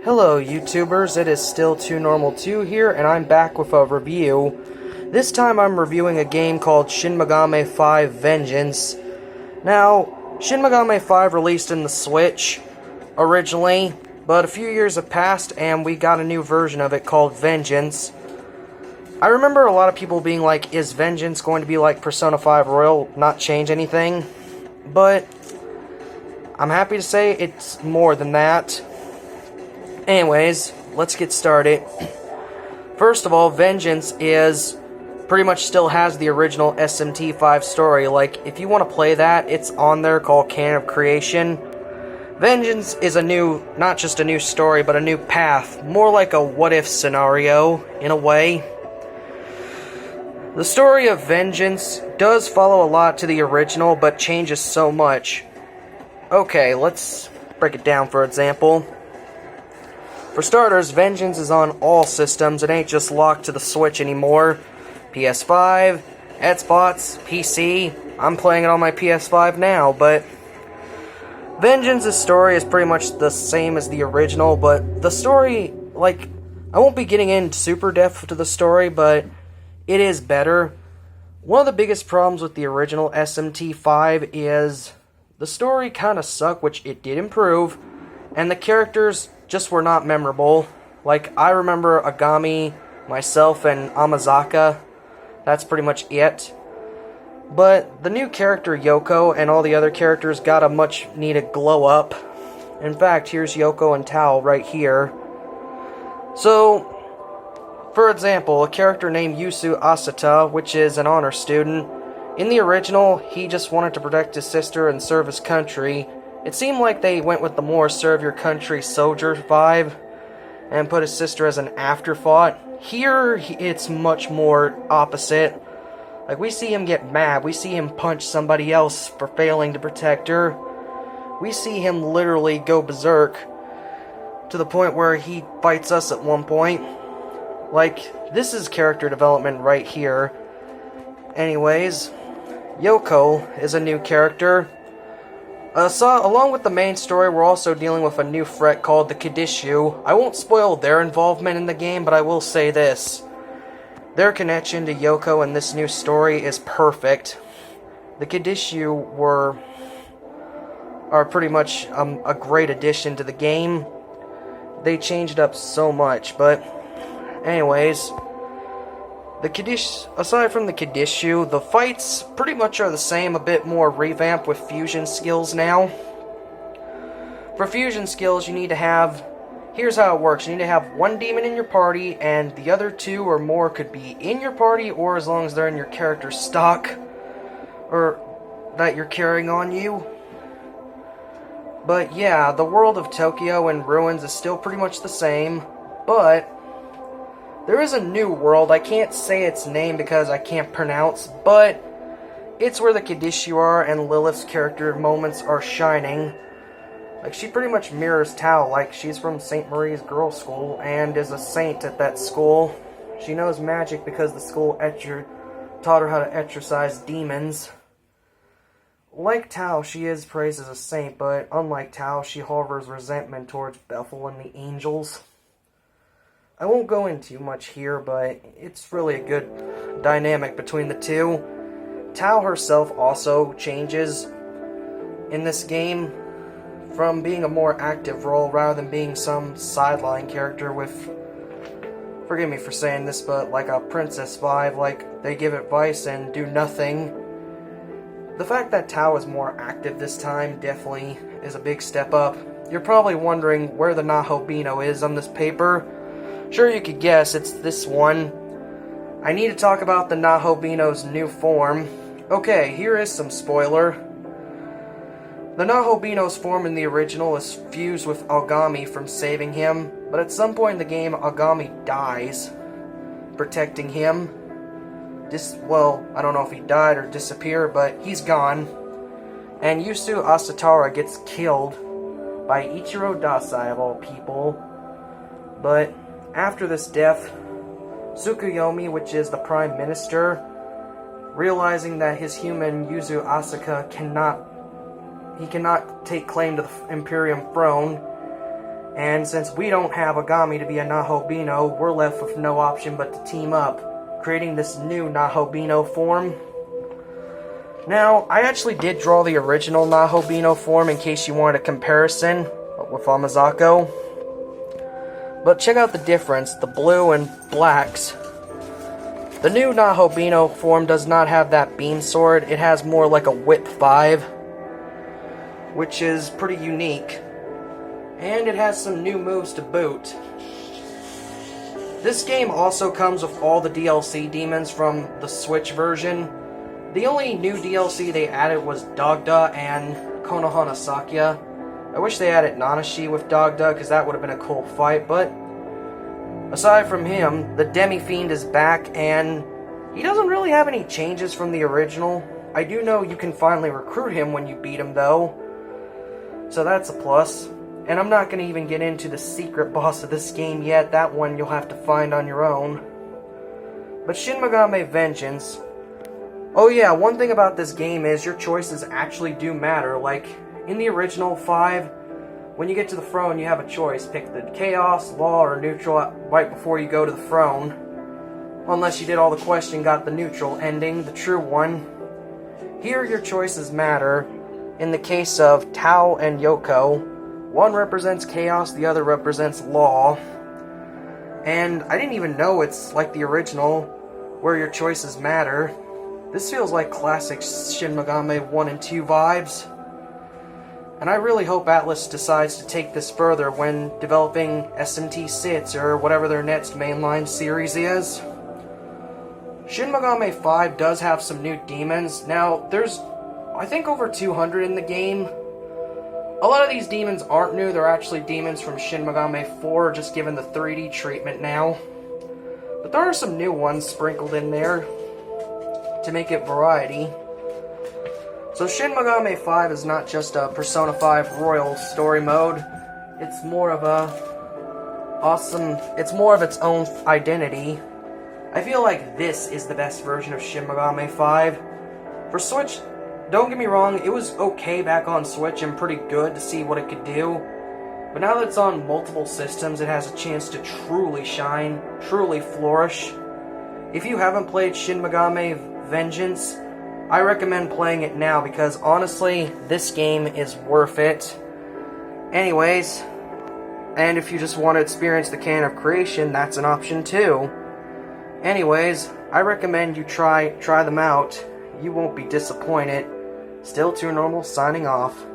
Hello YouTubers, it is still 2Normal2 here, and I'm back with a review. This time I'm reviewing a game called Shin Megami 5 Vengeance. Now, Shin Megami 5 released in the Switch originally, but a few years have passed and we got a new version of it called Vengeance. I remember a lot of people being like, is Vengeance going to be like Persona 5 Royal, not change anything? But I'm happy to say it's more than that. Anyways, let's get started. First of all, Vengeance is pretty much still has the original SMT5 story. Like, if you want to play that, it's on there called Canon of Creation. Vengeance is a new, not just a new story, but a new path. More like a what-if scenario, in a way. The story of Vengeance does follow a lot to the original, but changes so much. Okay, let's break it down for example. For starters, Vengeance is on all systems. It ain't just locked to the Switch anymore. PS5, Xbox, PC. I'm playing it on my PS5 now, but Vengeance's story is pretty much the same as the original, but the story, like, I won't be getting in super depth to the story, but it is better. One of the biggest problems with the original SMT5 is the story kind of sucked, which it did improve, and the characters just were not memorable. Like, I remember Agami, myself, and Amazaka. That's pretty much it. But the new character Yoko and all the other characters got a much needed glow up. In fact, here's Yoko and Tao right here. So, for example, a character named Yusu Asata, which is an honor student. In the original, he just wanted to protect his sister and serve his country. It seemed like they went with the more serve your country soldier vibe and put his sister as an afterthought. Here, it's much more opposite. Like, we see him get mad. We see him punch somebody else for failing to protect her. We see him literally go berserk to the point where he fights us at one point. Like, this is character development right here. Anyways, Yoko is a new character. Along with the main story, we're also dealing with a new threat called the Kadishu. I won't spoil their involvement in the game, but I will say this. Their connection to Yoko in this new story is perfect. The Kadishu are pretty much a great addition to the game. They changed up so much, but anyways, aside from the Kadishu, the fights pretty much are the same, a bit more revamped with fusion skills now. For fusion skills, you need to have, here's how it works, you need to have one demon in your party, and the other two or more could be in your party, or as long as they're in your character's stock, or that you're carrying on you. But yeah, the world of Tokyo and Ruins is still pretty much the same, but there is a new world. I can't say its name because I can't pronounce, but it's where the Kadishu are and Lilith's character moments are shining. Like, she pretty much mirrors Tao, like she's from St. Marie's Girls' School and is a saint at that school. She knows magic because the school taught her how to exorcise demons. Like Tao, she is praised as a saint, but unlike Tao, she harbors resentment towards Bethel and the angels. I won't go into much here, but it's really a good dynamic between the two. Tao herself also changes in this game from being a more active role rather than being some sideline character with, forgive me for saying this, but like a princess vibe, like they give advice and do nothing. The fact that Tao is more active this time definitely is a big step up. You're probably wondering where the Nahobino is on this paper. Sure, you could guess, it's this one. I need to talk about the Nahobino's new form. Okay, here is some spoiler. The Nahobino's form in the original is fused with Agami from saving him, but at some point in the game, Agami dies, protecting him. Well, I don't know if he died or disappeared, but he's gone. And Yusu Asatara gets killed by Ichiro Dasai of all people. But after this death, Tsukuyomi, which is the Prime Minister, realizing that his human Yuzu Asaka cannot take claim to the Imperium throne, And since we don't have Agami to be a Nahobino, we're left with no option but to team up, creating this new Nahobino form. Now, I actually did draw the original Nahobino form in case you wanted a comparison with Amazako. But check out the difference, the blue and blacks. The new Nahobino form does not have that beam sword, it has more like a whip 5, which is pretty unique. And it has some new moves to boot. This game also comes with all the DLC demons from the Switch version. The only new DLC they added was Dogda and Konohana Sakya. I wish they added Nanashi with Dogda, because that would have been a cool fight, but aside from him, the Demi-Fiend is back, and he doesn't really have any changes from the original. I do know you can finally recruit him when you beat him, though, so that's a plus. And I'm not going to even get into the secret boss of this game yet, that one you'll have to find on your own. But Shin Megami Vengeance... Oh yeah, one thing about this game is your choices actually do matter. Like, in the original 5, when you get to the throne you have a choice. Pick the Chaos, Law, or Neutral right before you go to the throne. Unless you did all the quests and got the neutral ending, the true one. Here your choices matter. In the case of Tao and Yoko, one represents Chaos, the other represents Law. And I didn't even know it's like the original, where your choices matter. This feels like classic Shin Megami 1 and 2 vibes. And I really hope Atlus decides to take this further when developing SMT6 or whatever their next mainline series is. Shin Megami 5 does have some new demons. Now, there's, I think, over 200 in the game. A lot of these demons aren't new, they're actually demons from Shin Megami 4, just given the 3D treatment now. But there are some new ones sprinkled in there to make it variety. So Shin Megami 5 is not just a Persona 5 Royal story mode, it's more of it's more of its own identity. I feel like this is the best version of Shin Megami 5. For Switch, don't get me wrong, it was okay back on Switch and pretty good to see what it could do. But now that it's on multiple systems, it has a chance to truly shine, truly flourish. If you haven't played Shin Megami Vengeance, I recommend playing it now because honestly, this game is worth it. Anyways, and if you just want to experience the canon of creation, that's an option too. Anyways, I recommend you try them out. You won't be disappointed. Still Too Normal signing off.